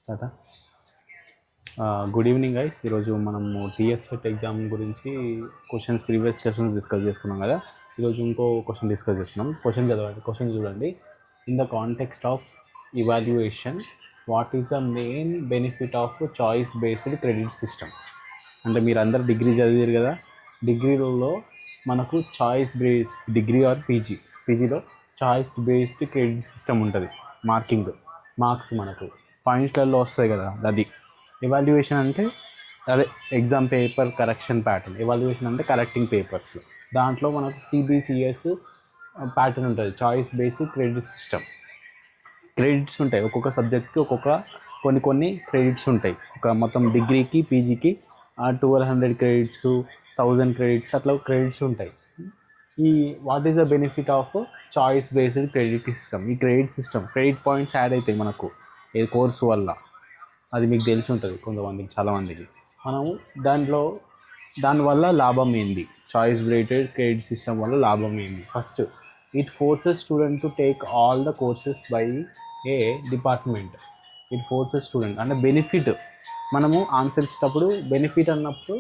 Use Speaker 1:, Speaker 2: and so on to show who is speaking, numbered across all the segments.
Speaker 1: స్టార్టా good evening guys. ఈరోజు మనము టీఎస్ఎట్ exam గురించి ప్రీవియస్ క్వశ్చన్స్ డిస్కస్ చేసుకున్నాం కదా. ఈరోజు ఇంకో క్వశ్చన్ డిస్కస్ చేస్తున్నాం. క్వశ్చన్ చూడండి. In the context of evaluation what is the main benefit of choice based credit system? అంటే మీరు అందరు డిగ్రీ చదివారు కదా. డిగ్రీలో మనకు చాయిస్ బేస్డ్ డిగ్రీ ఆర్ పీజీలో చాయిస్ బేస్డ్ క్రెడిట్ సిస్టమ్ ఉంటుంది. మార్క్స్ మనకు పాయింట్స్లలో వస్తాయి కదా. అది ఎవాల్యుయేషన్ అంటే అదే exam paper correction pattern. Evaluation అంటే కరెక్టింగ్ పేపర్స్లో దాంట్లో మనకు సిబిసిఎస్ ప్యాటర్న్ ఉంటుంది. Choice based credit system. Credits ఉంటాయి ఒక్కొక్క సబ్జెక్ట్కి, కొన్ని క్రెడిట్స్ ఉంటాయి. ఒక మొత్తం డిగ్రీకి పీజీకి 1200 క్రెడిట్స్, 1000 క్రెడిట్స్ అట్లా క్రెడిట్స్ ఉంటాయి. ఈ what is the benefit of choice based credit system? ఈ క్రెడిట్ పాయింట్స్ యాడ్ అవుతాయి మనకు ఏ కోర్సు వల్ల. అది మీకు తెలిసి ఉంటుంది కొంతమందికి, చాలామందికి. మనము దానివల్ల లాభం ఏంది? చాయిస్ బేస్డ్ క్రెడిట్ సిస్టమ్ వల్ల లాభం ఏంది? First, it forces student to take all the courses by A department. It forces student అంటే బెనిఫిట్. మనము ఆన్సర్ ఇచ్చేటప్పుడు బెనిఫిట్ అన్నప్పుడు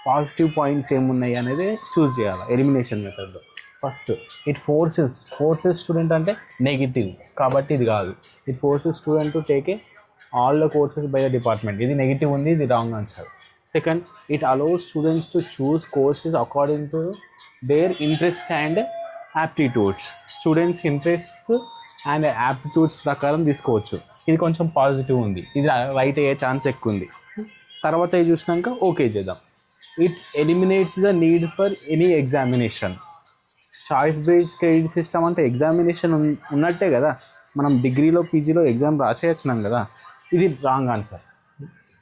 Speaker 1: పాజిటివ్ పాయింట్స్ ఏమున్నాయి అనేది చూస్ చేయాలి ఎలిమినేషన్ మెథడ్లో. ఫస్ట్, ఇట్ ఫోర్సెస్ స్టూడెంట్ అంటే నెగిటివ్ కాబట్టి ఇది కాదు. It forces student to take a all the courses by the department. ఇది నెగిటివ్ ఉంది, ఇది wrong answer. Second, it allows students to choose courses according to their interest and aptitudes. Students interests and aptitudes ప్రకారం తీసుకోవచ్చు. ఇది కొంచెం positive ఉంది, ఇది right అయ్యే ఛాన్స్ ఎక్కువ ఉంది. తర్వాత ఇది చూసినాక ఓకే చేద్దాం. It eliminates the need for any examination. Choice based credit system అంటే ఎగ్జామినేషన్ ఉన్నట్టే కదా. మనం డిగ్రీలో పీజీలో ఎగ్జామ్ రాసే వచ్చినాం కదా. ఇది రాంగ్ ఆన్సర్.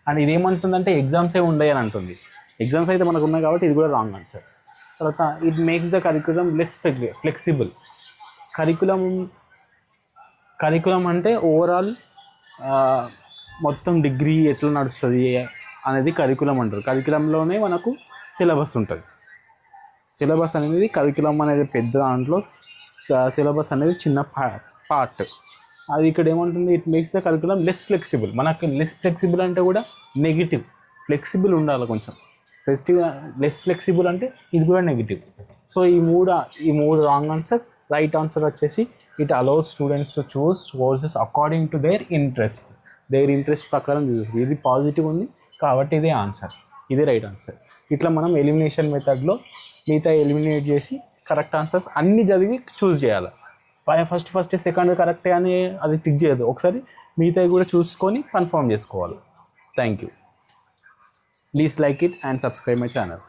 Speaker 1: అండ్ ఇది ఏమంటుందంటే ఎగ్జామ్స్ ఏమి ఉండవు అని అంటుంది. ఎగ్జామ్స్ అయితే మనకు ఉన్నాయి కాబట్టి ఇది కూడా రాంగ్ ఆన్సర్. తర్వాత, it makes the curriculum less flexible. Curriculum అంటే ఓవరాల్ మొత్తం డిగ్రీ ఎట్లా నడుస్తుంది అనేది కరికులం అంటారు. కరికులంలోనే మనకు సిలబస్ ఉంటుంది. సిలబస్ అనేది కరికులం అనేది పెద్ద దాంట్లో, సిలబస్ అనేది చిన్న పార్ట్. అది ఇక్కడ ఏమంటుంది? It makes the curriculum less flexible. మనకు లెస్ ఫ్లెక్సిబుల్ అంటే కూడా నెగిటివ్. ఫ్లెక్సిబుల్ ఉండాలి కొంచెం. లెస్ ఫ్లెక్సిబుల్ అంటే ఇది కూడా నెగిటివ్. సో ఈ మూడు రాంగ్ ఆన్సర్. రైట్ ఆన్సర్ వచ్చేసి it allows students to choose courses according to their interest ప్రకారం చూసి. ఇది పాజిటివ్ ఉంది కాబట్టి ఇదే ఆన్సర్, ఇదే రైట్ ఆన్సర్. ఇట్లా మనం ఎలిమినేషన్ మెథడ్లో మిగతా ఎలిమినేట్ చేసి కరెక్ట్ ఆన్సర్స్ అన్నీ చదివి చూస్ చేయాలి. ఫస్ట్ సెకండ్ కరెక్టే అని అది టిక్ చేయదు. ఒకసారి మిగతావి కూడా చూసుకొని కన్ఫర్మ్ చేసుకోవాలి. Thank you. Please like it and subscribe my channel.